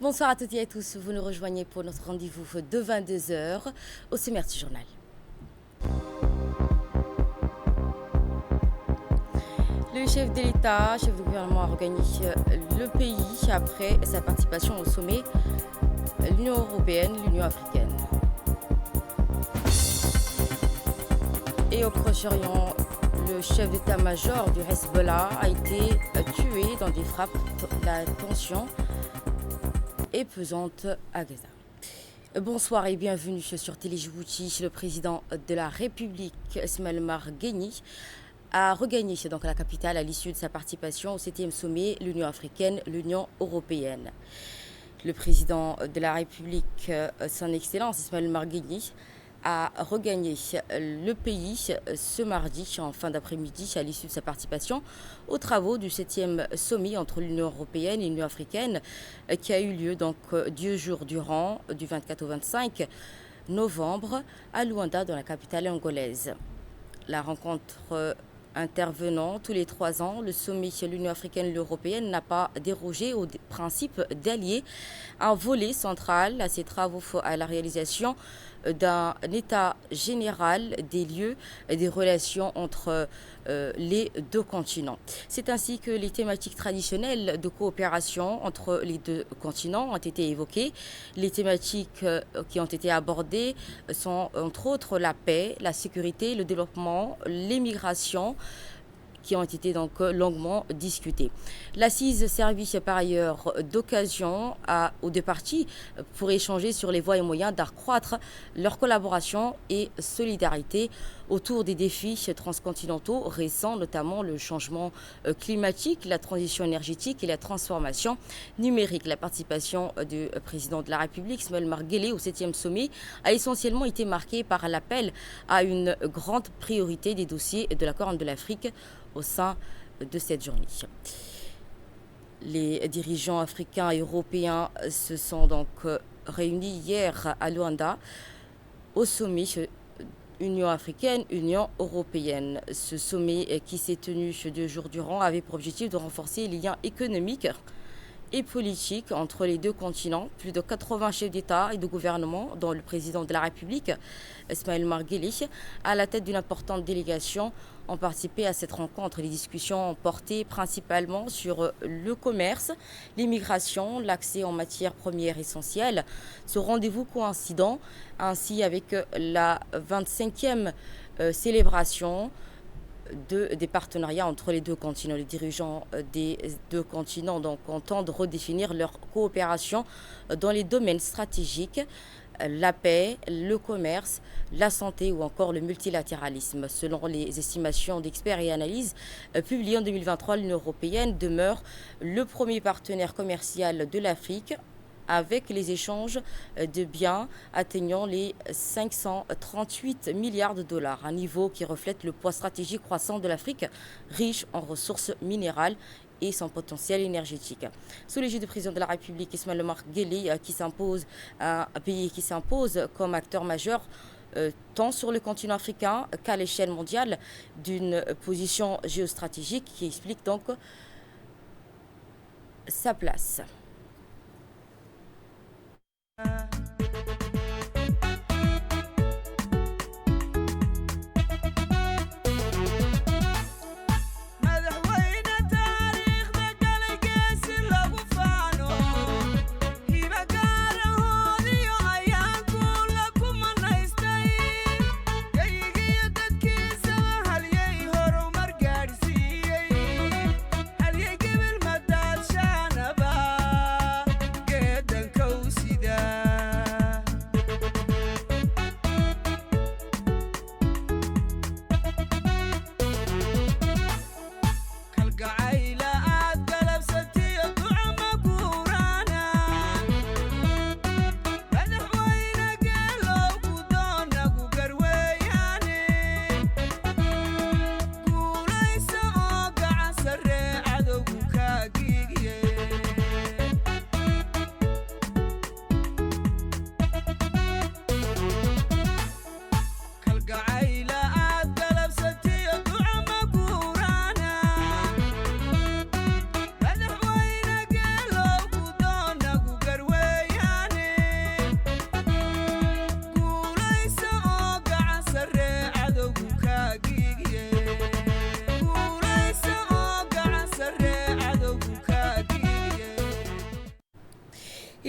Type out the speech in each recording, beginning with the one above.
Bonsoir à toutes et à tous, vous nous rejoignez pour notre rendez-vous de 22 heures au sommaire du journal. Le chef de l'État, chef du gouvernement, a regagné le pays après sa participation au sommet l'Union européenne, l'Union africaine. Et au Proche-Orient, le chef d'état-major du Hezbollah a été tué dans des frappes. La tension est pesante à Gaza. Bonsoir et bienvenue sur Télé Djibouti. Le président de la République, Ismaël Omar Guelleh, a regagné donc la capitale à l'issue de sa participation au 7e sommet l'Union africaine, l'Union européenne. Le président de la République, son Excellence Ismaël Omar Guelleh, a regagné le pays ce mardi en fin d'après-midi à l'issue de sa participation aux travaux du 7e sommet entre l'Union européenne et l'Union africaine qui a eu lieu donc 2 jours durant, du 24 au 25 novembre à Luanda dans la capitale angolaise. La rencontre intervenant tous les 3 ans, le sommet l'Union africaine et l'Union européenne n'a pas dérogé au principe d'allier un volet central à ces travaux à la réalisation d'un état général des lieux et des relations entre les deux continents. C'est ainsi que les thématiques traditionnelles de coopération entre les deux continents ont été évoquées. Les thématiques qui ont été abordées sont entre autres la paix, la sécurité, le développement, l'immigration, qui ont été donc longuement discutés. L'assise servit par ailleurs d'occasion aux deux parties pour échanger sur les voies et moyens d'accroître leur collaboration et solidarité autour des défis transcontinentaux récents, notamment le changement climatique, la transition énergétique et la transformation numérique. La participation du président de la République, Ismaël Omar Guelleh, au 7e sommet a essentiellement été marquée par l'appel à une grande priorité des dossiers de la Corne de l'Afrique au sein de cette journée. Les dirigeants africains et européens se sont donc réunis hier à Luanda au sommet Union africaine, Union européenne. Ce sommet qui s'est tenu 2 jours durant avait pour objectif de renforcer les liens économiques et politiques entre les deux continents. Plus de 80 chefs d'État et de gouvernement, dont le président de la République, Ismaël Omar Guelleh, à la tête d'une importante délégation, ont participé à cette rencontre. Les discussions ont porté principalement sur le commerce, l'immigration, l'accès en matières premières essentielles. Ce rendez-vous coïncidant ainsi avec la 25e célébration des partenariats entre les deux continents. Les dirigeants des deux continents donc entendent redéfinir leur coopération dans les domaines stratégiques, la paix, le commerce, la santé ou encore le multilatéralisme. Selon les estimations d'experts et analyses publiées en 2023, l'Union européenne demeure le premier partenaire commercial de l'Afrique, avec les échanges de biens atteignant les 538 milliards de dollars, un niveau qui reflète le poids stratégique croissant de l'Afrique, riche en ressources minérales et son potentiel énergétique. Sous l'égide du président de la République, Ismaël Omar Guelleh, un pays qui s'impose comme acteur majeur tant sur le continent africain qu'à l'échelle mondiale, d'une position géostratégique qui explique donc sa place.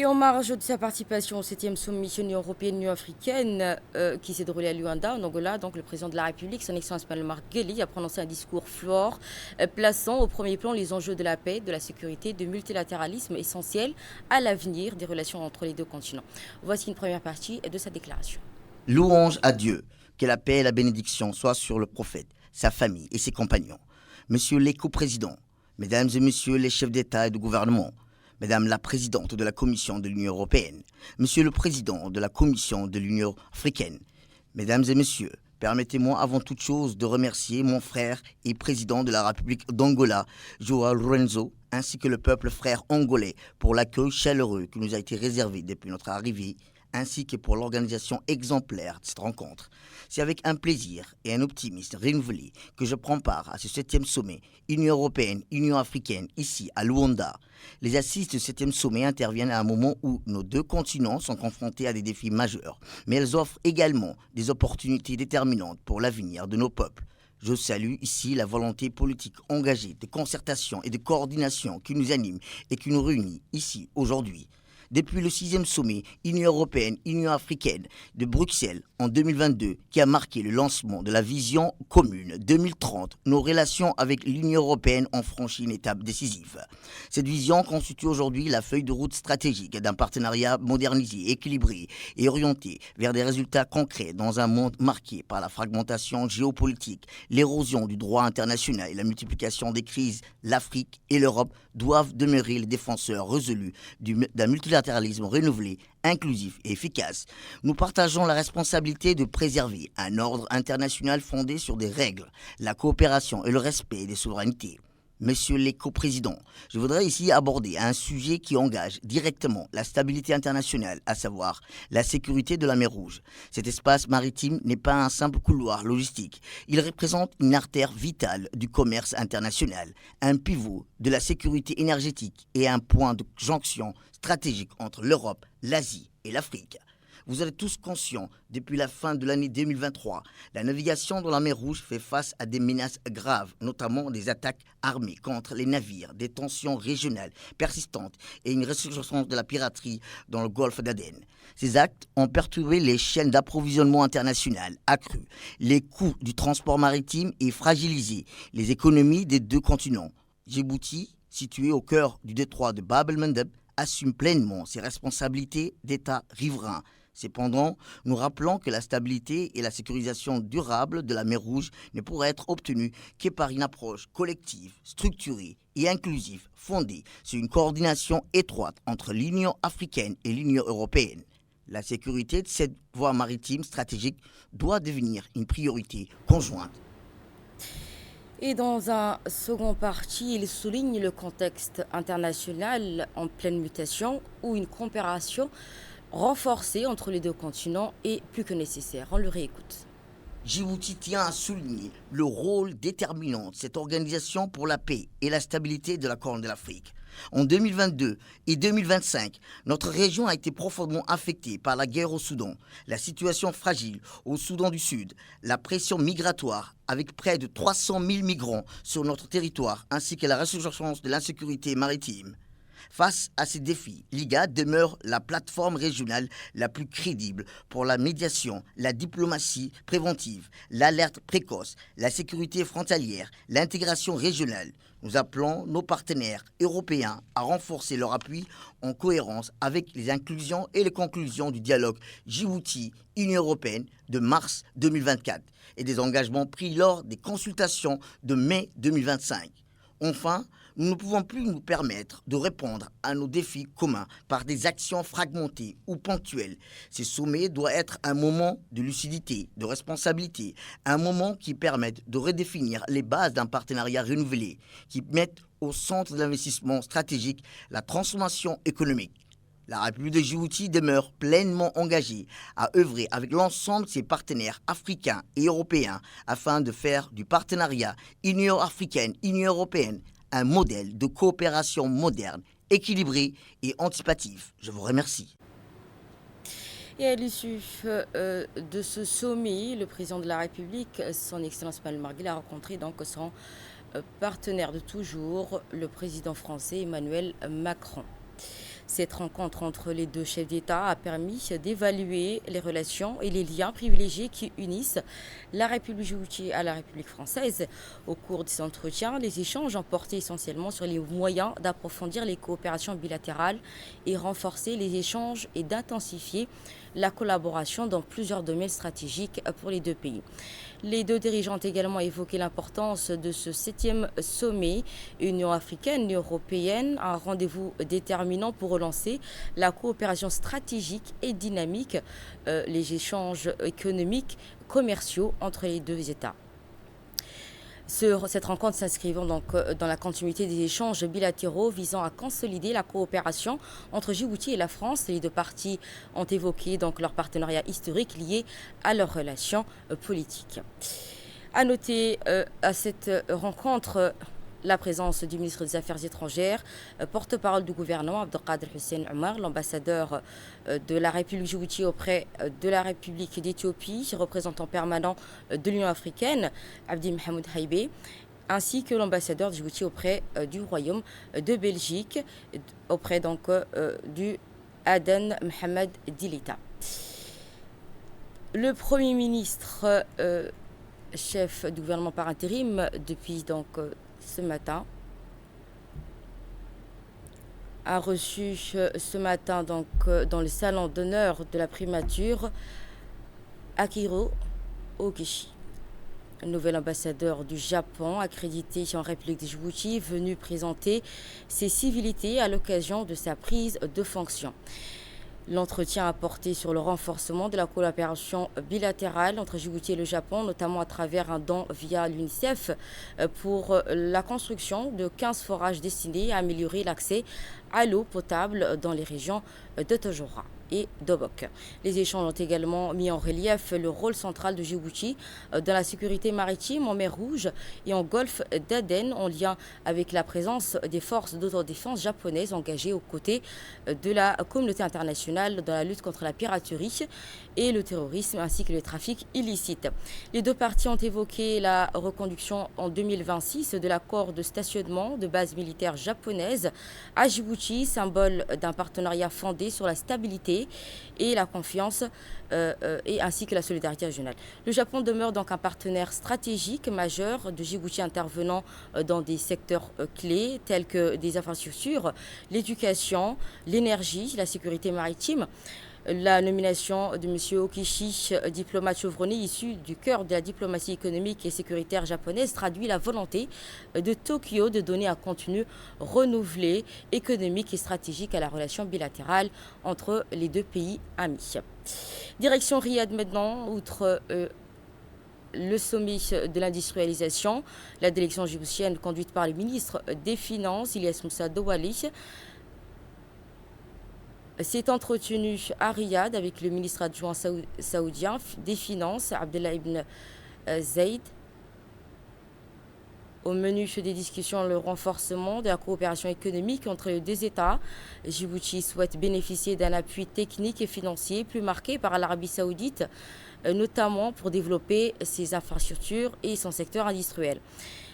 Et en marge de sa participation au 7e sommet Union européenne-Union africaine qui s'est déroulé à Luanda, en Angola, donc le président de la République, son Excellence Marc Guély, a prononcé un discours fort plaçant au premier plan les enjeux de la paix, de la sécurité, du multilatéralisme essentiels à l'avenir des relations entre les deux continents. Voici une première partie de sa déclaration. Louange à Dieu, que la paix et la bénédiction soient sur le prophète, sa famille et ses compagnons. Monsieur l'éco-président, mesdames et messieurs les chefs d'État et de gouvernement, Madame la Présidente de la Commission de l'Union européenne, Monsieur le Président de la Commission de l'Union africaine, Mesdames et Messieurs, permettez-moi avant toute chose de remercier mon frère et président de la République d'Angola, João Lourenço, ainsi que le peuple frère angolais pour l'accueil chaleureux qui nous a été réservé depuis notre arrivée, ainsi que pour l'organisation exemplaire de cette rencontre. C'est avec un plaisir et un optimisme renouvelé que je prends part à ce 7e sommet Union européenne, Union africaine, ici à Luanda. Les assises de ce 7e sommet interviennent à un moment où nos deux continents sont confrontés à des défis majeurs, mais elles offrent également des opportunités déterminantes pour l'avenir de nos peuples. Je salue ici la volonté politique engagée de concertation et de coordination qui nous anime et qui nous réunit ici aujourd'hui. Depuis le 6e sommet Union européenne, Union africaine de Bruxelles en 2022, qui a marqué le lancement de la vision commune 2030, nos relations avec l'Union européenne ont franchi une étape décisive. Cette vision constitue aujourd'hui la feuille de route stratégique d'un partenariat modernisé, équilibré et orienté vers des résultats concrets dans un monde marqué par la fragmentation géopolitique, l'érosion du droit international et la multiplication des crises. L'Afrique et l'Europe doivent demeurer les défenseurs résolus d'un multilatéralisme renouvelé, inclusif et efficace. Nous partageons la responsabilité de préserver un ordre international fondé sur des règles, la coopération et le respect des souverainetés. Monsieur l'éco-président, je voudrais ici aborder un sujet qui engage directement la stabilité internationale, à savoir la sécurité de la mer Rouge. Cet espace maritime n'est pas un simple couloir logistique. Il représente une artère vitale du commerce international, un pivot de la sécurité énergétique et un point de jonction stratégique entre l'Europe, l'Asie et l'Afrique. Vous êtes tous conscients, depuis la fin de l'année 2023, la navigation dans la mer Rouge fait face à des menaces graves, notamment des attaques armées contre les navires, des tensions régionales persistantes et une résurgence de la piraterie dans le golfe d'Aden. Ces actes ont perturbé les chaînes d'approvisionnement internationales, accru les coûts du transport maritime et fragilisé les économies des deux continents. Djibouti, situé au cœur du détroit de Bab el-Mandeb, assume pleinement ses responsabilités d'État riverain. Cependant, nous rappelons que la stabilité et la sécurisation durable de la mer Rouge ne pourraient être obtenues que par une approche collective, structurée et inclusive, fondée sur une coordination étroite entre l'Union africaine et l'Union européenne. La sécurité de cette voie maritime stratégique doit devenir une priorité conjointe. Et dans un second parti, il souligne le contexte international en pleine mutation où une coopération renforcée entre les deux continents est plus que nécessaire. On le réécoute. Djibouti tient à souligner le rôle déterminant de cette organisation pour la paix et la stabilité de la Corne de l'Afrique. En 2022 et 2025, notre région a été profondément affectée par la guerre au Soudan, la situation fragile au Soudan du Sud, la pression migratoire avec près de 300 000 migrants sur notre territoire, ainsi que la résurgence de l'insécurité maritime. Face à ces défis, l'IGAD demeure la plateforme régionale la plus crédible pour la médiation, la diplomatie préventive, l'alerte précoce, la sécurité frontalière, l'intégration régionale. Nous appelons nos partenaires européens à renforcer leur appui en cohérence avec les inclusions et les conclusions du dialogue Djibouti-Union européenne de mars 2024 et des engagements pris lors des consultations de mai 2025. Enfin, nous ne pouvons plus nous permettre de répondre à nos défis communs par des actions fragmentées ou ponctuelles. Ce sommet doit être un moment de lucidité, de responsabilité, un moment qui permette de redéfinir les bases d'un partenariat renouvelé, qui mette au centre de l'investissement stratégique la transformation économique. La République de Djibouti demeure pleinement engagée à œuvrer avec l'ensemble de ses partenaires africains et européens afin de faire du partenariat Union africaine-Union européenne un modèle de coopération moderne, équilibré et anticipatif. Je vous remercie. Et à l'issue de ce sommet, le président de la République, son Excellence Marc Guély, a rencontré donc son partenaire de toujours, le président français Emmanuel Macron. Cette rencontre entre les deux chefs d'État a permis d'évaluer les relations et les liens privilégiés qui unissent la République djibouti à la République française. Au cours de ces entretiens, les échanges ont porté essentiellement sur les moyens d'approfondir les coopérations bilatérales et renforcer les échanges et d'intensifier la collaboration dans plusieurs domaines stratégiques pour les deux pays. Les deux dirigeants ont également évoqué l'importance de ce 7e sommet Union africaine et européenne, un rendez-vous déterminant pour relancer la coopération stratégique et dynamique, les échanges économiques, commerciaux entre les deux États. Cette rencontre s'inscrivant donc dans la continuité des échanges bilatéraux visant à consolider la coopération entre Djibouti et la France. Les deux parties ont évoqué donc leur partenariat historique lié à leurs relations politiques. À noter à cette rencontre la présence du ministre des Affaires étrangères, porte-parole du gouvernement, Abdelkader Hussein Omar, l'ambassadeur de la République djibouti auprès de la République d'Éthiopie, représentant permanent de l'Union africaine, Abdi Mohamed Haïbé, ainsi que l'ambassadeur de Djibouti auprès du Royaume de Belgique, auprès donc du Aden Mohamed Dilita. Le Premier ministre, chef du gouvernement par intérim, depuis donc ce matin, a reçu ce matin donc dans le salon d'honneur de la primature Akihiro Ogishi, nouvel ambassadeur du Japon accrédité en République de Djibouti, venu présenter ses civilités à l'occasion de sa prise de fonction. L'entretien a porté sur le renforcement de la coopération bilatérale entre Djibouti et le Japon, notamment à travers un don via l'UNICEF pour la construction de 15 forages destinés à améliorer l'accès à l'eau potable dans les régions de Tojora et d'Obok. Les échanges ont également mis en relief le rôle central de Djibouti dans la sécurité maritime en mer Rouge et en golfe d'Aden, en lien avec la présence des forces d'autodéfense japonaises engagées aux côtés de la communauté internationale dans la lutte contre la piraterie et le terrorisme ainsi que le trafic illicite. Les deux parties ont évoqué la reconduction en 2026 de l'accord de stationnement de base militaire japonaise à Djibouti, symbole d'un partenariat fondé sur la stabilité et la confiance et ainsi que la solidarité régionale. Le Japon demeure donc un partenaire stratégique majeur de Djibouti, intervenant dans des secteurs clés tels que des infrastructures, l'éducation, l'énergie, la sécurité maritime. La nomination de M. Okishi, diplomate chevronné issu du cœur de la diplomatie économique et sécuritaire japonaise, traduit la volonté de Tokyo de donner un contenu renouvelé, économique et stratégique à la relation bilatérale entre les deux pays amis. Direction Riyad maintenant, outre le sommet de l'industrialisation, la délégation djiboutienne conduite par le ministre des Finances, Ilyas Moussa Douali, s'est entretenu à Riyad avec le ministre adjoint saoudien des Finances, Abdullah ibn Zayd. Au menu des discussions, le renforcement de la coopération économique entre les deux États. Djibouti souhaite bénéficier d'un appui technique et financier plus marqué par l'Arabie saoudite, notamment pour développer ses infrastructures et son secteur industriel.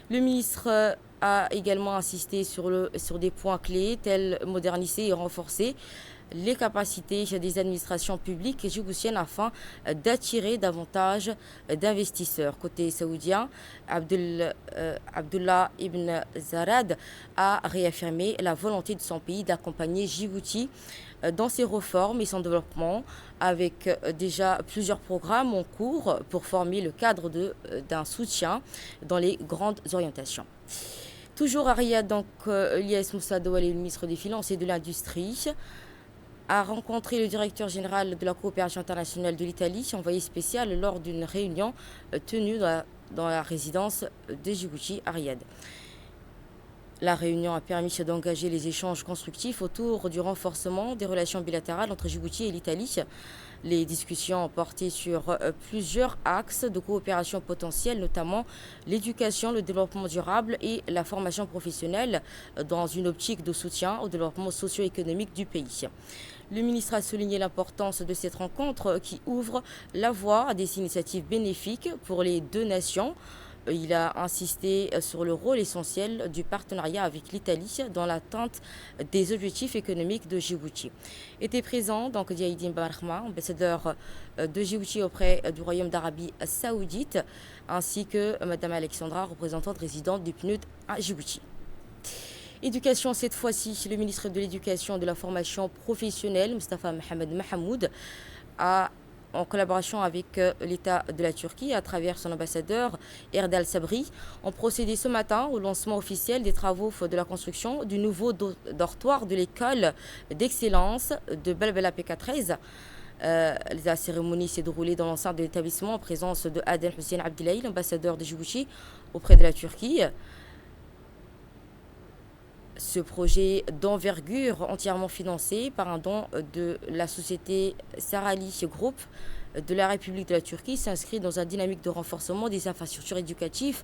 Le ministre a également insisté sur des points clés tels moderniser et renforcer les capacités des administrations publiques djiboutiennes afin d'attirer davantage d'investisseurs. Côté saoudien, Abdullah ibn Zarad a réaffirmé la volonté de son pays d'accompagner Djibouti dans ses réformes et son développement, avec déjà plusieurs programmes en cours pour former le cadre d'un soutien dans les grandes orientations. Toujours à Riyad, donc, Ilyas Moussa Douali, le ministre des Finances et de l'Industrie, a rencontré le directeur général de la coopération internationale de l'Italie, envoyé spécial lors d'une réunion tenue dans la résidence de Djibouti à Riyad. La réunion a permis d'engager les échanges constructifs autour du renforcement des relations bilatérales entre Djibouti et l'Italie. Les discussions ont porté sur plusieurs axes de coopération potentielle, notamment l'éducation, le développement durable et la formation professionnelle dans une optique de soutien au développement socio-économique du pays. Le ministre a souligné l'importance de cette rencontre qui ouvre la voie à des initiatives bénéfiques pour les deux nations, Il a insisté sur le rôle essentiel du partenariat avec l'Italie dans l'atteinte des objectifs économiques de Djibouti. Était présent donc Diaïdine Barahma, ambassadeur de Djibouti auprès du Royaume d'Arabie Saoudite, ainsi que Madame Alexandra, représentante résidente du PNUD à Djibouti. Éducation, cette fois-ci, le ministre de l'Éducation et de la Formation professionnelle, Mustafa Mohamed Mahamoud, en collaboration avec l'État de la Turquie, à travers son ambassadeur Erdal Sabri, ont procédé ce matin au lancement officiel des travaux de la construction du nouveau dortoir de l'école d'excellence de Belbela PK13. La cérémonie s'est déroulée dans l'enceinte de l'établissement en présence de Adel Hussein Abdillahi, l'ambassadeur de Djibouti auprès de la Turquie. Ce projet d'envergure entièrement financé par un don de la société Sarali Group de la République de la Turquie s'inscrit dans une dynamique de renforcement des infrastructures éducatives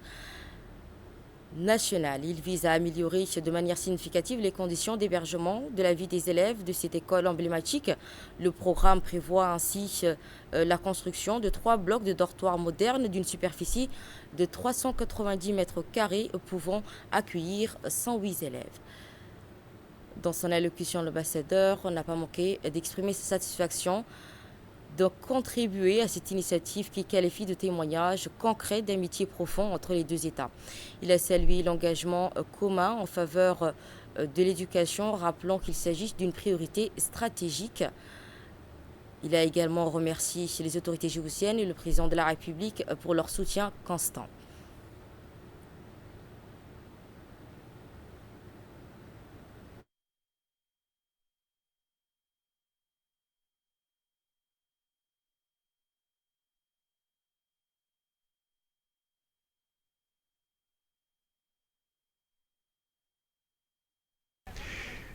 nationales. Il vise à améliorer de manière significative les conditions d'hébergement de la vie des élèves de cette école emblématique. Le programme prévoit ainsi la construction de 3 blocs de dortoirs modernes d'une superficie de 390 mètres carrés pouvant accueillir 108 élèves. Dans son allocution, l'ambassadeur n'a pas manqué d'exprimer sa satisfaction de contribuer à cette initiative qui qualifie de témoignage concret d'amitié profond entre les deux États. Il a salué l'engagement commun en faveur de l'éducation, rappelant qu'il s'agit d'une priorité stratégique. Il a également remercié les autorités djiboutiennes et le président de la République pour leur soutien constant.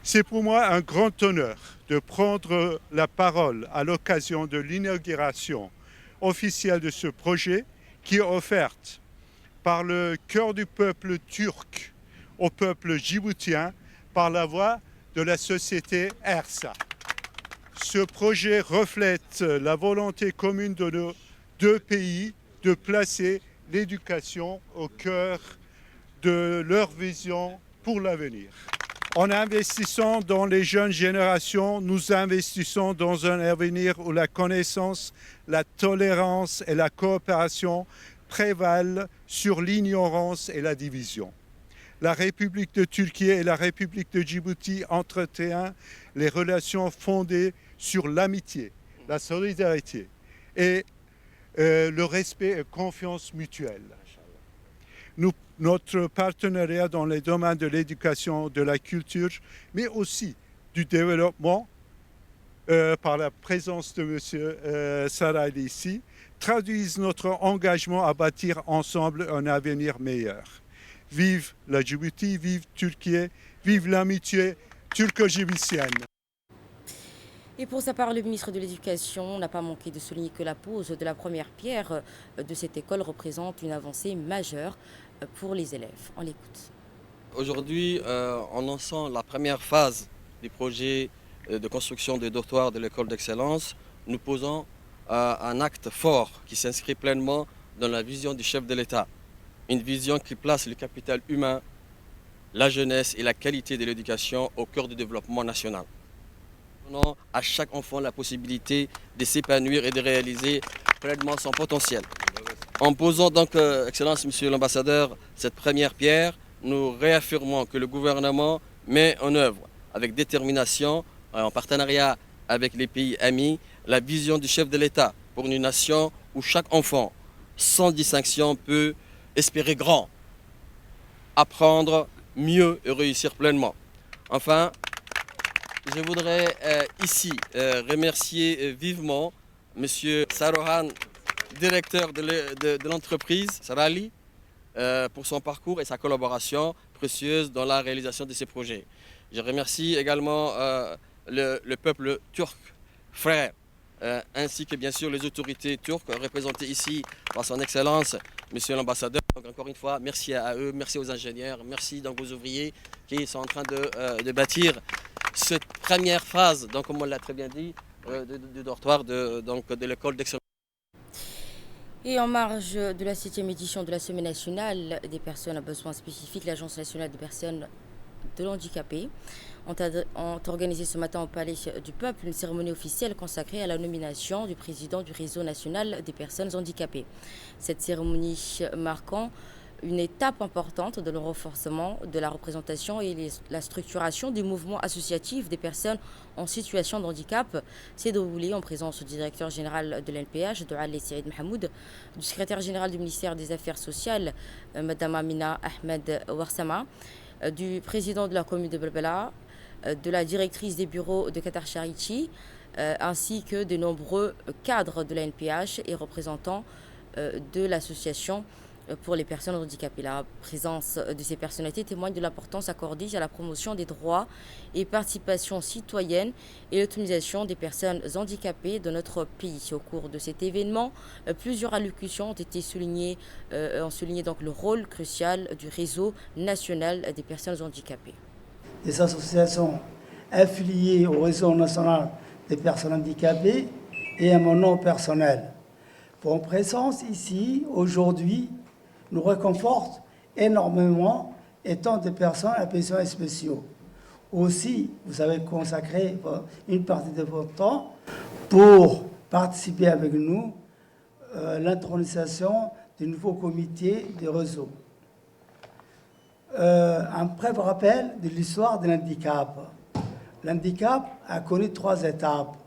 C'est pour moi un grand honneur de prendre la parole à l'occasion de l'inauguration officielle de ce projet qui est offerte par le cœur du peuple turc au peuple djiboutien par la voix de la société ERSA. Ce projet reflète la volonté commune de nos deux pays de placer l'éducation au cœur de leur vision pour l'avenir. En investissant dans les jeunes générations, nous investissons dans un avenir où la connaissance, la tolérance et la coopération prévalent sur l'ignorance et la division. La République de Turquie et la République de Djibouti entretiennent les relations fondées sur l'amitié, la solidarité et le respect et confiance mutuelle. Notre partenariat dans les domaines de l'éducation, de la culture, mais aussi du développement, par la présence de M. Sarali ici, traduisent notre engagement à bâtir ensemble un avenir meilleur. Vive la Djibouti, vive Turquie, vive l'amitié turco-djiboutienne. Et pour sa part, le ministre de l'Éducation n'a pas manqué de souligner que la pose de la première pierre de cette école représente une avancée majeure pour les élèves. On l'écoute. Aujourd'hui, en lançant la première phase du projet de construction des dortoirs de l'école d'excellence, nous posons un acte fort qui s'inscrit pleinement dans la vision du chef de l'État. Une vision qui place le capital humain, la jeunesse et la qualité de l'éducation au cœur du développement national. Donnant à chaque enfant la possibilité de s'épanouir et de réaliser pleinement son potentiel. En posant donc, Excellence Monsieur l'Ambassadeur, cette première pierre, nous réaffirmons que le gouvernement met en œuvre avec détermination, en partenariat avec les pays amis, la vision du chef de l'État pour une nation où chaque enfant, sans distinction, peut espérer grand, apprendre mieux et réussir pleinement. Enfin, je voudrais ici remercier vivement M. Sarohan, directeur de l'entreprise Sarali, pour son parcours et sa collaboration précieuse dans la réalisation de ces projets. Je remercie également le peuple turc, frère, ainsi que bien sûr les autorités turques représentées ici par son Excellence, Monsieur l'Ambassadeur. Donc encore une fois, merci à eux, merci aux ingénieurs, merci donc aux ouvriers qui sont en train de bâtir cette première phase, donc comme on l'a très bien dit, du dortoir de l'école d'excellence. Et en marge de la 7e édition de la Semaine nationale des personnes à besoins spécifiques, l'Agence nationale des personnes de l'handicapé ont organisé ce matin au Palais du Peuple une cérémonie officielle consacrée à la nomination du président du réseau national des personnes handicapées. Cette cérémonie marquant une étape importante de le renforcement de la représentation et la structuration du mouvement associatif des personnes en situation de handicap s'est déroulée en présence du directeur général de l'NPH, Douali Saïd Mahamoud, du secrétaire général du ministère des Affaires sociales, Madame Amina Ahmed Warsama, du président de la commune de Belbela, de la directrice des bureaux de Qatar Charity, ainsi que de nombreux cadres de la NPH et représentants de l'association pour les personnes handicapées. La présence de ces personnalités témoigne de l'importance accordée à la promotion des droits et participation citoyenne et l'autonomisation des personnes handicapées de notre pays. Au cours de cet événement, plusieurs allocutions ont été soulignées, donc le rôle crucial du réseau national des personnes handicapées. Des associations affiliées au réseau national des personnes handicapées et à mon nom personnel. Vos présences ici, aujourd'hui, nous réconforte énormément étant des personnes à besoins spéciaux. Aussi, vous avez consacré une partie de votre temps pour participer avec nous à l'intronisation du nouveau comité de réseau. Un bref rappel de l'histoire de l'handicap. L'handicap a connu 3 étapes.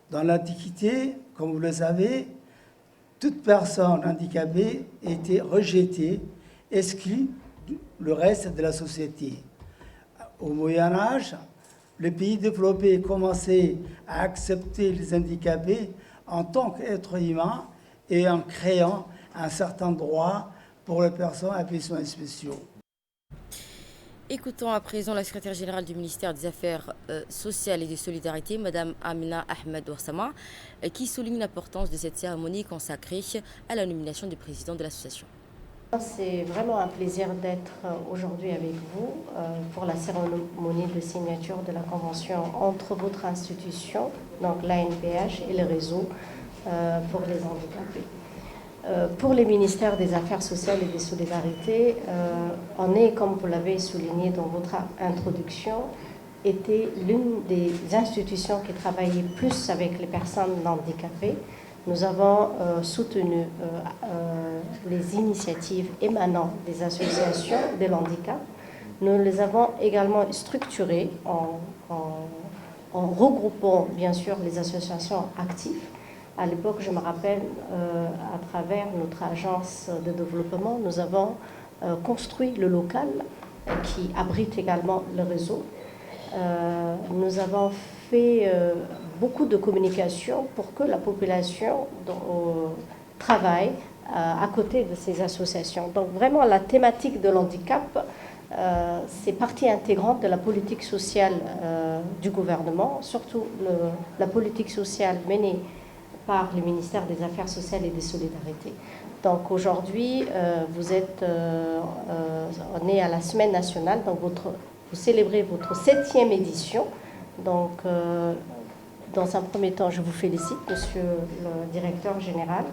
Dans l'Antiquité, comme vous le savez, toute personne handicapée était rejetée, exclue du reste de la société. Au Moyen-Âge, les pays développés commençaient à accepter les handicapés en tant qu'êtres humains et en créant un certain droit pour les personnes à besoins spéciaux. Écoutons à présent la secrétaire générale du ministère des Affaires sociales et des Solidarités, Mme Amina Ahmed Warsama, qui souligne l'importance de cette cérémonie consacrée à la nomination du président de l'association. C'est vraiment un plaisir d'être aujourd'hui avec vous pour la cérémonie de signature de la convention entre votre institution, donc l'ANPH, et le réseau pour les handicapés. Pour les ministères des Affaires sociales et des Solidarités, on est, comme vous l'avez souligné dans votre introduction, était l'une des institutions qui travaillait plus avec les personnes handicapées. Nous avons soutenu les initiatives émanant des associations de l'handicap. Nous les avons également structurées en regroupant bien sûr les associations actives. À l'époque, je me rappelle, à travers notre agence de développement, nous avons construit le local qui abrite également le réseau. Nous avons fait beaucoup de communication pour que la population travaille à côté de ces associations. Donc vraiment, la thématique de l'handicap, c'est partie intégrante de la politique sociale du gouvernement, surtout la politique sociale menée par le ministère des Affaires sociales et des Solidarités. Donc aujourd'hui, on est à la Semaine nationale, donc vous célébrez votre 7e édition. Donc, dans un premier temps, je vous félicite, monsieur le directeur général.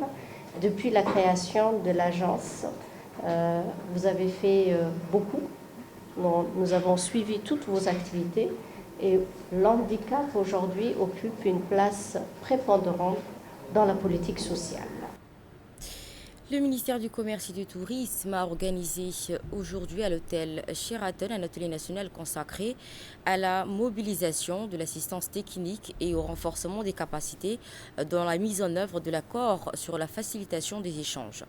Depuis la création de l'agence, vous avez fait beaucoup. Nous avons suivi toutes vos activités et l'handicap aujourd'hui occupe une place prépondérante dans la politique sociale. Le ministère du Commerce et du Tourisme a organisé aujourd'hui à l'hôtel Sheraton un atelier national consacré à la mobilisation de l'assistance technique et au renforcement des capacités dans la mise en œuvre de l'accord sur la facilitation des échanges.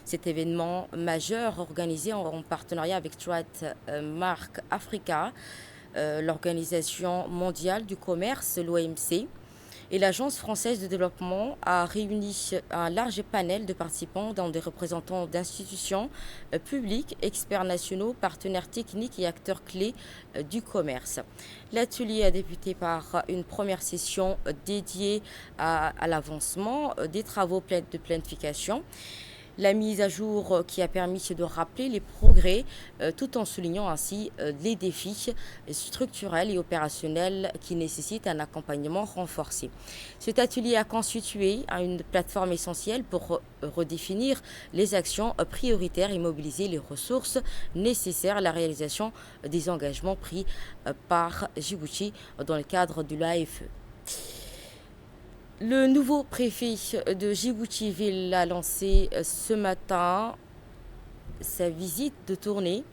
Cet événement majeur organisé en partenariat avec Mark Africa, l'Organisation mondiale du commerce, l'OMC, et l'Agence française de développement a réuni un large panel de participants, dont des représentants d'institutions publiques, experts nationaux, partenaires techniques et acteurs clés du commerce. L'atelier a débuté par une première session dédiée à l'avancement des travaux de planification. La mise à jour qui a permis de rappeler les progrès tout en soulignant ainsi les défis structurels et opérationnels qui nécessitent un accompagnement renforcé. Cet atelier a constitué une plateforme essentielle pour redéfinir les actions prioritaires et mobiliser les ressources nécessaires à la réalisation des engagements pris par Djibouti dans le cadre de l'AFE. Le nouveau préfet de Djibouti-Ville a lancé ce matin sa visite de tournée.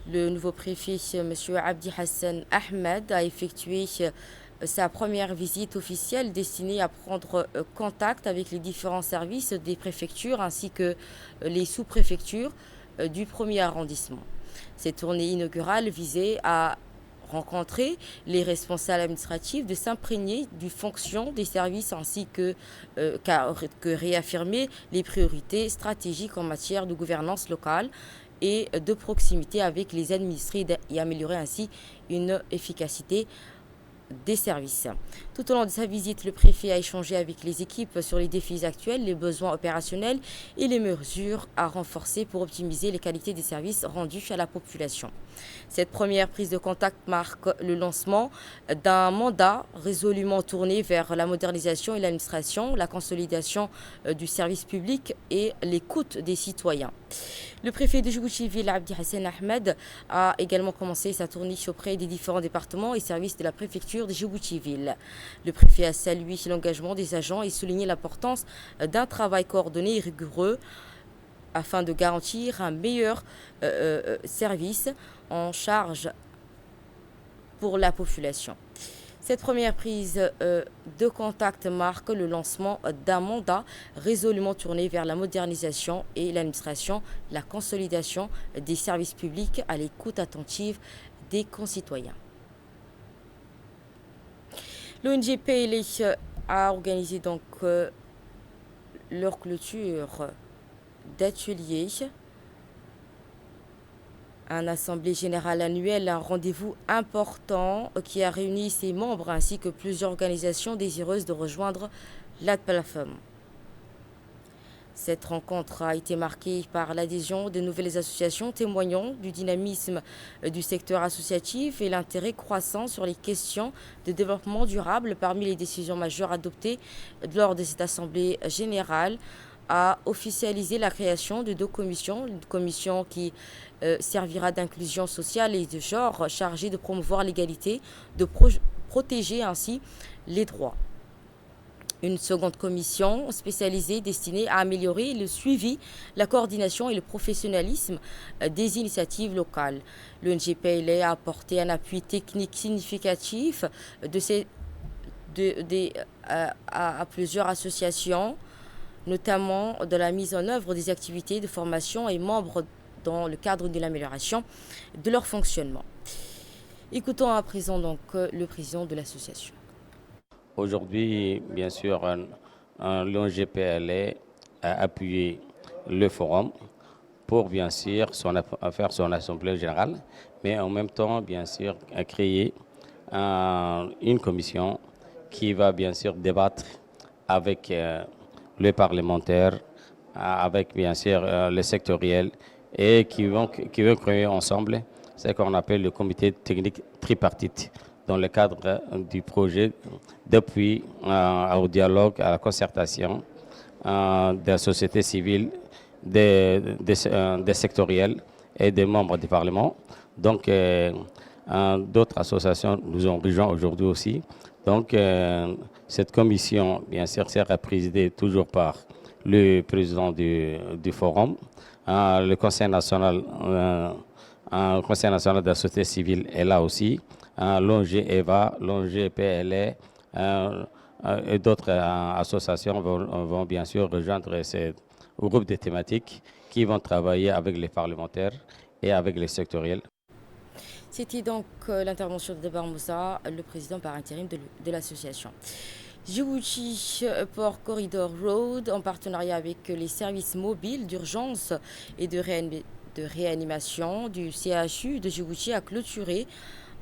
Le nouveau préfet, M. Abdi Hassan Ahmed, a effectué sa première visite officielle destinée à prendre contact avec les différents services des préfectures ainsi que les sous-préfectures du premier arrondissement. Cette tournée inaugurale visait à rencontrer les responsables administratifs, de s'imprégner du fonction des services ainsi que réaffirmer les priorités stratégiques en matière de gouvernance locale et de proximité avec les administrés et améliorer ainsi une efficacité des services. Tout au long de sa visite, le préfet a échangé avec les équipes sur les défis actuels, les besoins opérationnels et les mesures à renforcer pour optimiser les qualités des services rendus à la population. Cette première prise de contact marque le lancement d'un mandat résolument tourné vers la modernisation et l'administration, la consolidation du service public et l'écoute des citoyens. Le préfet de Djibouti-Ville, Abdi Hassan Ahmed, a également commencé sa tournée auprès des différents départements et services de la préfecture de Djibouti-Ville. Le préfet a salué l'engagement des agents et souligné l'importance d'un travail coordonné et rigoureux afin de garantir un meilleur service en charge pour la population. Cette première prise de contact marque le lancement d'un mandat résolument tourné vers la modernisation et l'administration, la consolidation des services publics à l'écoute attentive des concitoyens. L'ONG PLE a organisé donc leur clôture d'ateliers, une assemblée générale annuelle, un rendez-vous important qui a réuni ses membres ainsi que plusieurs organisations désireuses de rejoindre la plateforme. Cette rencontre a été marquée par l'adhésion de nouvelles associations témoignant du dynamisme du secteur associatif et l'intérêt croissant sur les questions de développement durable. Parmi les décisions majeures adoptées lors de cette assemblée générale, a officialisé la création de 2 commissions, une commission qui servira d'inclusion sociale et de genre, chargée de promouvoir l'égalité, de protéger ainsi les droits. Une seconde commission spécialisée destinée à améliorer le suivi, la coordination et le professionnalisme des initiatives locales. L'ONG PLE a apporté un appui technique significatif à plusieurs associations, notamment de la mise en œuvre des activités de formation et membres dans le cadre de l'amélioration de leur fonctionnement. Écoutons à présent donc le président de l'association. Aujourd'hui, bien sûr, l'ONG PLE a appuyé le forum pour bien sûr faire son assemblée générale, mais en même temps, bien sûr, créer une commission qui va bien sûr débattre avec les parlementaires, avec bien sûr les sectoriels et qui vont créer ensemble ce qu'on appelle le comité technique tripartite dans le cadre du projet d'appui au dialogue, à la concertation de la société civile, des sectoriels et des membres du Parlement. Donc, d'autres associations nous ont rejoints aujourd'hui aussi. Donc, cette commission, bien sûr, sera présidée toujours par le président du forum. Le Conseil national de la société civile est là aussi. L'ONG EVA, l'ONG PLE et d'autres associations vont bien sûr rejoindre ce groupe de thématiques qui vont travailler avec les parlementaires et avec les sectoriels. C'était donc l'intervention de Debar Moussa, le président par intérim de l'association. Djibouti Port Corridor Road, en partenariat avec les services mobiles d'urgence et de réanimation du CHU de Djibouti, a clôturé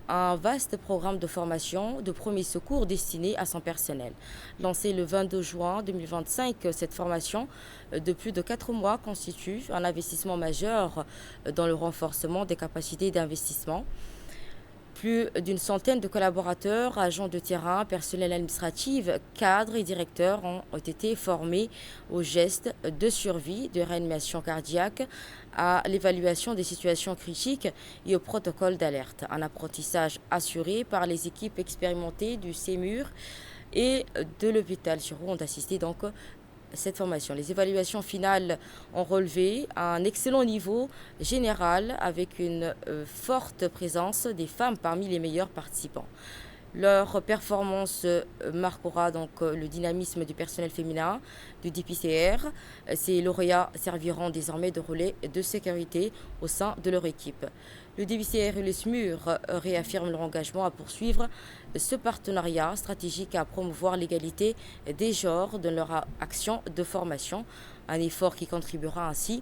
un vaste programme de formation de premiers secours destiné à son personnel. Lancée le 22 juin 2025, cette formation de plus de 4 mois constitue un investissement majeur dans le renforcement des capacités d'investissement. Plus d'une centaine de collaborateurs, agents de terrain, personnel administratif, cadres et directeurs ont été formés aux gestes de survie, de réanimation cardiaque, à l'évaluation des situations critiques et au protocole d'alerte. Un apprentissage assuré par les équipes expérimentées du CEMUR et de l'hôpital Giroud ont assisté donc cette formation. Les évaluations finales ont relevé un excellent niveau général avec une forte présence des femmes parmi les meilleurs participants. Leur performance marquera donc le dynamisme du personnel féminin du DPCR. Ces lauréats serviront désormais de relais de sécurité au sein de leur équipe. Le DPCR et le SMUR réaffirment leur engagement à poursuivre ce partenariat stratégique à promouvoir l'égalité des genres dans leur action de formation, un effort qui contribuera ainsi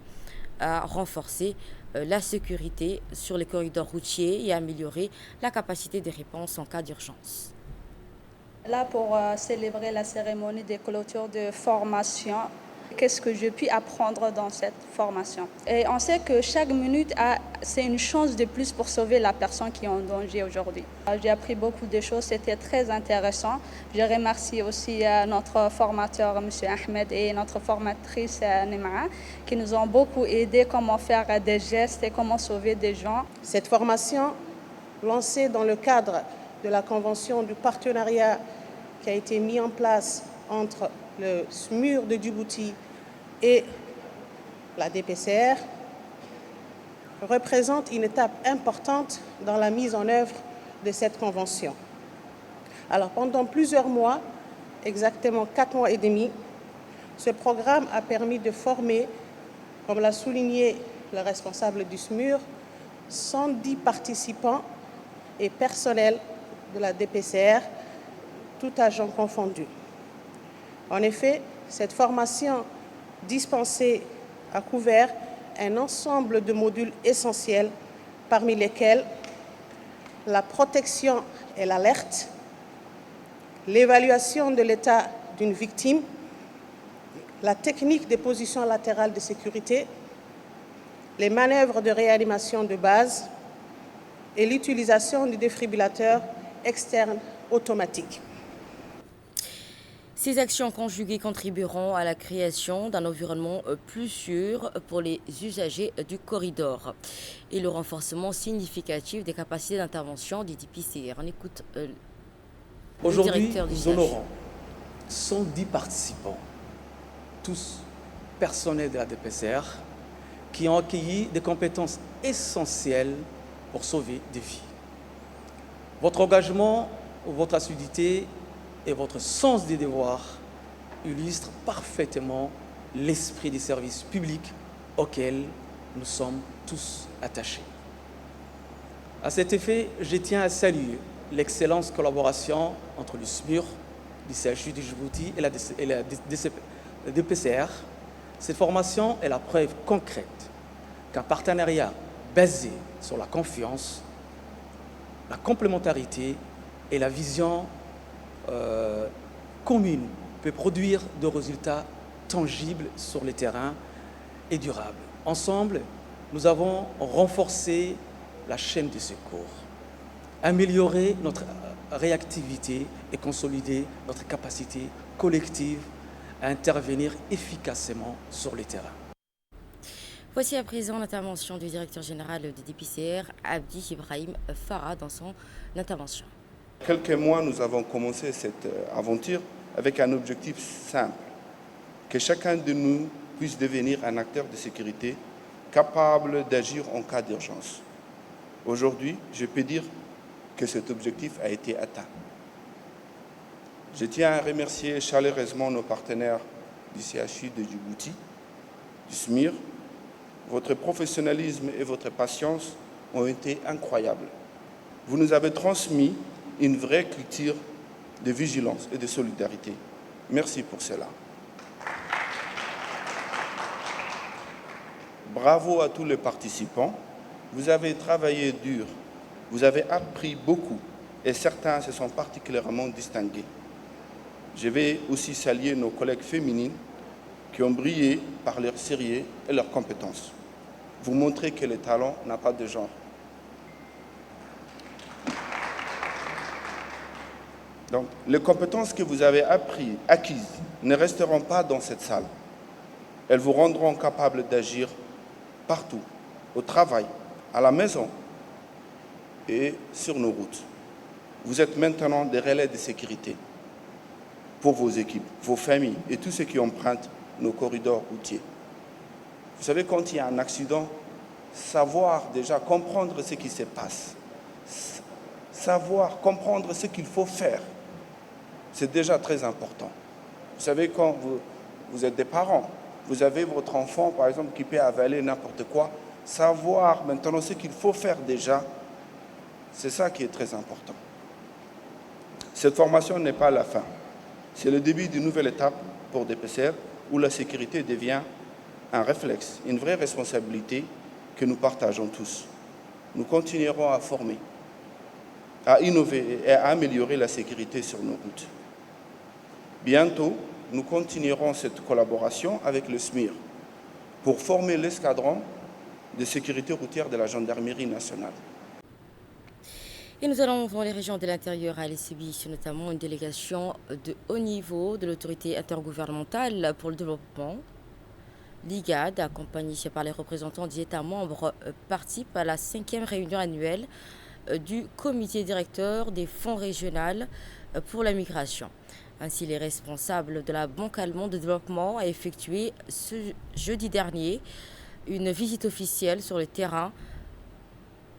à renforcer la sécurité sur les corridors routiers et à améliorer la capacité de réponse en cas d'urgence. Là, pour célébrer la cérémonie de clôture de formation, qu'est-ce que j'ai pu apprendre dans cette formation? Et on sait que chaque minute, c'est une chance de plus pour sauver la personne qui est en danger aujourd'hui. J'ai appris beaucoup de choses, c'était très intéressant. Je remercie aussi notre formateur, M. Ahmed, et notre formatrice, Nema, qui nous ont beaucoup aidé comment faire des gestes et comment sauver des gens. Cette formation, lancée dans le cadre de la convention du partenariat qui a été mis en place entre le SMUR de Djibouti et la DPCR, représente une étape importante dans la mise en œuvre de cette convention. Alors, pendant plusieurs mois, exactement 4 mois et demi, ce programme a permis de former, comme l'a souligné le responsable du SMUR, 110 participants et personnels de la DPCR, tout agent confondu. En effet, cette formation dispensée a couvert un ensemble de modules essentiels, parmi lesquels la protection et l'alerte, l'évaluation de l'état d'une victime, la technique des positions latérales de sécurité, les manœuvres de réanimation de base et l'utilisation du défibrillateur externe automatique. Ces actions conjuguées contribueront à la création d'un environnement plus sûr pour les usagers du corridor et le renforcement significatif des capacités d'intervention des DPCR. On écoute le directeur du Aujourd'hui, nous honorons 110 participants, tous personnels de la DPCR, qui ont accueilli des compétences essentielles pour sauver des vies. Votre engagement, votre assiduité et votre sens des devoirs illustrent parfaitement l'esprit des services publics auxquels nous sommes tous attachés. À cet effet, je tiens à saluer l'excellente collaboration entre le SMUR, le CHU de Djibouti et la DPCR. Cette formation est la preuve concrète qu'un partenariat basé sur la confiance, la complémentarité et la vision commune peut produire de résultats tangibles sur le terrain et durables. Ensemble, nous avons renforcé la chaîne de secours, amélioré notre réactivité et consolidé notre capacité collective à intervenir efficacement sur le terrain. Voici à présent l'intervention du directeur général de DPCR, Abdi Ibrahim Farah, dans son intervention. Quelques mois, nous avons commencé cette aventure avec un objectif simple, que chacun de nous puisse devenir un acteur de sécurité capable d'agir en cas d'urgence. Aujourd'hui, je peux dire que cet objectif a été atteint. Je tiens à remercier chaleureusement nos partenaires du CHU de Djibouti, du SMUR. Votre professionnalisme et votre patience ont été incroyables. Vous nous avez transmis une vraie culture de vigilance et de solidarité. Merci pour cela. Bravo à tous les participants. Vous avez travaillé dur Vous avez appris beaucoup et certains se sont particulièrement distingués. Je vais aussi saluer nos collègues féminines qui ont brillé par leur sérieux et leurs compétences. Vous montrez que le talent n'a pas de genre. Donc, les compétences que vous avez acquises ne resteront pas dans cette salle. Elles vous rendront capables d'agir partout, au travail, à la maison et sur nos routes. Vous êtes maintenant des relais de sécurité pour vos équipes, vos familles et tous ceux qui empruntent nos corridors routiers. Vous savez, quand il y a un accident, savoir déjà comprendre ce qui se passe, savoir comprendre ce qu'il faut faire, c'est déjà très important. Vous savez, quand vous êtes des parents, vous avez votre enfant, par exemple, qui peut avaler n'importe quoi, savoir maintenant ce qu'il faut faire déjà, c'est ça qui est très important. Cette formation n'est pas la fin. C'est le début d'une nouvelle étape pour DPCR où la sécurité devient un réflexe, une vraie responsabilité que nous partageons tous. Nous continuerons à former, à innover et à améliorer la sécurité sur nos routes. Bientôt, nous continuerons cette collaboration avec le SMIR pour former l'escadron de sécurité routière de la gendarmerie nationale. Et nous allons dans les régions de l'intérieur à l'ICB, notamment une délégation de haut niveau de l'autorité intergouvernementale pour le développement. L'IGAD, accompagnée par les représentants des États membres, participe à la 5e réunion annuelle du comité directeur des fonds régionaux pour la migration. Ainsi, les responsables de la Banque allemande de développement ont effectué ce jeudi dernier une visite officielle sur le terrain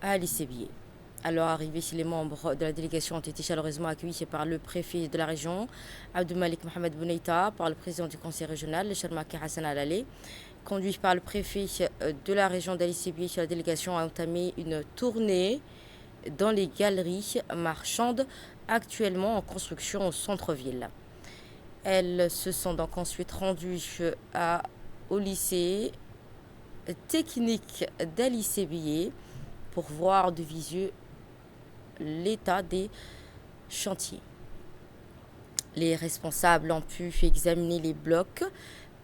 à l'ICB. À leur arrivée, les membres de la délégation ont été chaleureusement accueillis par le préfet de la région, Abdelmalik Mohamed Bouneita, par le président du conseil régional, Sharmaki Hassan Al-Ali. Conduit par le préfet de la région d'Al-ICB, la délégation a entamé une tournée dans les galeries marchandes actuellement en construction au centre-ville. Elles se sont donc ensuite rendues au lycée technique d'Al-ICB pour voir de visu l'état des chantiers. Les responsables ont pu examiner les blocs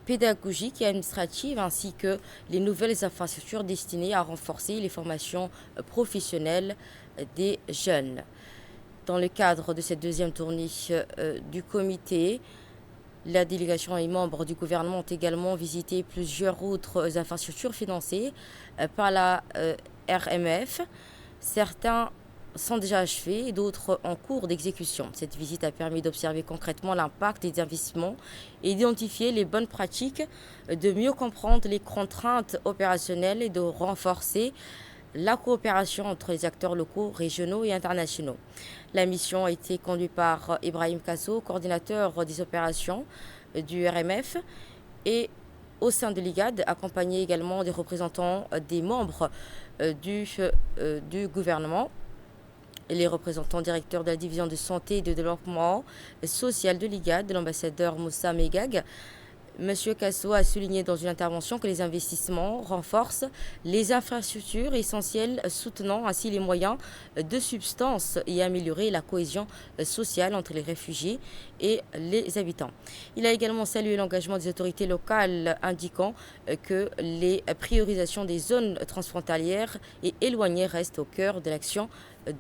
pédagogiques et administratifs ainsi que les nouvelles infrastructures destinées à renforcer les formations professionnelles des jeunes. Dans le cadre de cette deuxième tournée du comité, la délégation et membres du gouvernement ont également visité plusieurs autres infrastructures financées par la RMF. Certains sont déjà achevés et d'autres en cours d'exécution. Cette visite a permis d'observer concrètement l'impact des investissements et d'identifier les bonnes pratiques, de mieux comprendre les contraintes opérationnelles et de renforcer la coopération entre les acteurs locaux, régionaux et internationaux. La mission a été conduite par Ibrahim Kasso, coordinateur des opérations du RMF, et au sein de l'IGAD, accompagné également des représentants des membres du gouvernement, et les représentants directeurs de la division de santé et de développement social de l'IGAD, de l'ambassadeur Moussa Megag. Monsieur Kasso a souligné dans une intervention que les investissements renforcent les infrastructures essentielles, soutenant ainsi les moyens de subsistance et améliorer la cohésion sociale entre les réfugiés et les habitants. Il a également salué l'engagement des autorités locales, indiquant que les priorisations des zones transfrontalières et éloignées restent au cœur de l'action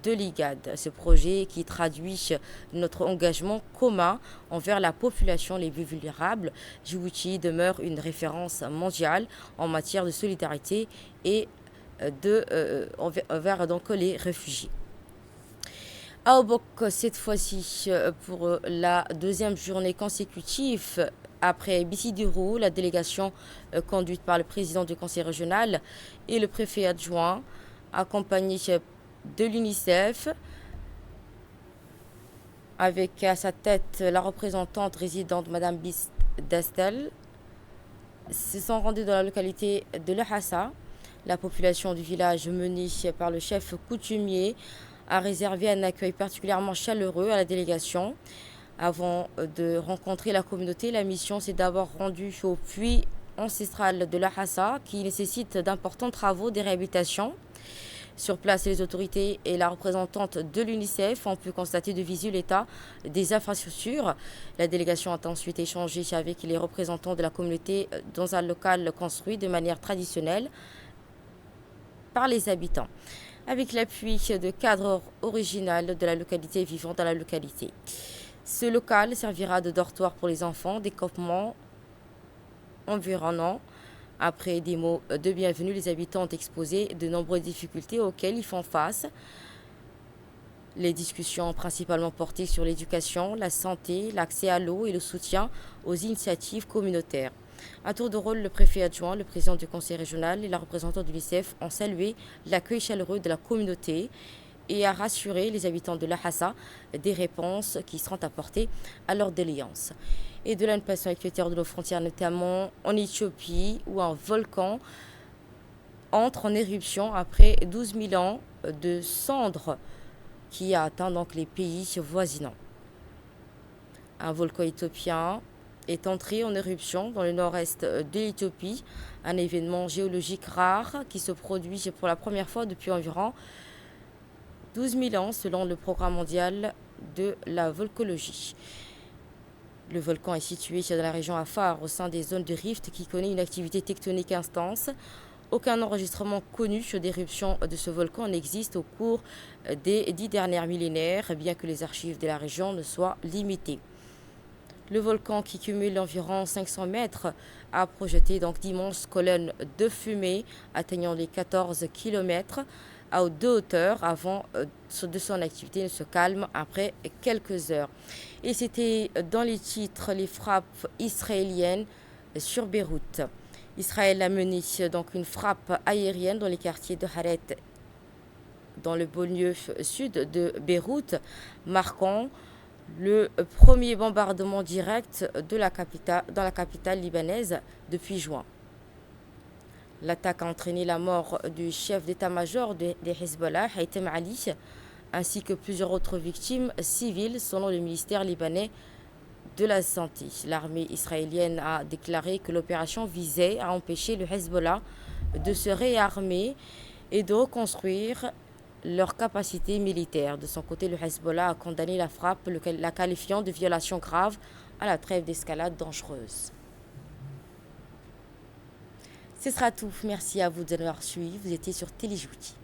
de l'IGAD. Ce projet qui traduit notre engagement commun envers la population les plus vulnérables. Djibouti demeure une référence mondiale en matière de solidarité et envers donc les réfugiés. À Obok, cette fois-ci, pour la deuxième journée consécutive, après Bissidirou, la délégation conduite par le président du conseil régional et le préfet adjoint, accompagné de l'UNICEF, avec à sa tête la représentante résidente Madame Bis Dastel, se sont rendus dans la localité de Lhassa. La population du village menée par le chef coutumier a réservé un accueil particulièrement chaleureux à la délégation. Avant de rencontrer la communauté, la mission s'est d'abord rendue au puits ancestral de Lhassa qui nécessite d'importants travaux de réhabilitation. Sur place, les autorités et la représentante de l'UNICEF ont pu constater de visu l'état des infrastructures. La délégation a ensuite échangé avec les représentants de la communauté dans un local construit de manière traditionnelle par les habitants, avec l'appui de cadres original de la localité vivant dans la localité. Ce local servira de dortoir pour les enfants des campements environnants. Après des mots de bienvenue, les habitants ont exposé de nombreuses difficultés auxquelles ils font face. Les discussions ont principalement porté sur l'éducation, la santé, l'accès à l'eau et le soutien aux initiatives communautaires. À tour de rôle, le préfet adjoint, le président du conseil régional et la représentante de l'UNICEF ont salué l'accueil chaleureux de la communauté et a rassuré les habitants de Lhassa des réponses qui seront apportées à leur doléances. Et de là, une passion équateur de nos frontières, notamment en Éthiopie, où un volcan entre en éruption après 12 000 ans de cendres qui a atteint donc les pays voisinants. Un volcan éthiopien est entré en éruption dans le nord-est de l'Éthiopie, un événement géologique rare qui se produit pour la première fois depuis environ 12 000 ans selon le programme mondial de la volcologie. Le volcan est situé dans la région Afar, au sein des zones de rift qui connaît une activité tectonique intense. Aucun enregistrement connu d'éruption de ce volcan n'existe au cours des 10 derniers millénaires, bien que les archives de la région ne soient limitées. Le volcan, qui cumule environ 500 mètres, a projeté donc d'immenses colonnes de fumée atteignant les 14 km à de hauteur avant de son activité ne se calme après quelques heures. Et c'était dans les titres les frappes israéliennes sur Beyrouth. Israël a mené donc une frappe aérienne dans les quartiers de Haret, dans le banlieue sud de Beyrouth, marquant le premier bombardement direct dans la capitale libanaise depuis juin. L'attaque a entraîné la mort du chef d'état-major des Hezbollah, Haitham Ali, ainsi que plusieurs autres victimes civiles selon le ministère libanais de la Santé. L'armée israélienne a déclaré que l'opération visait à empêcher le Hezbollah de se réarmer et de reconstruire leur capacité militaire. De son côté, le Hezbollah a condamné la frappe, la qualifiant de violation grave à la trêve d'escalade dangereuse. Ce sera tout. Merci à vous de nous avoir suivis. Vous étiez sur Téléjouti.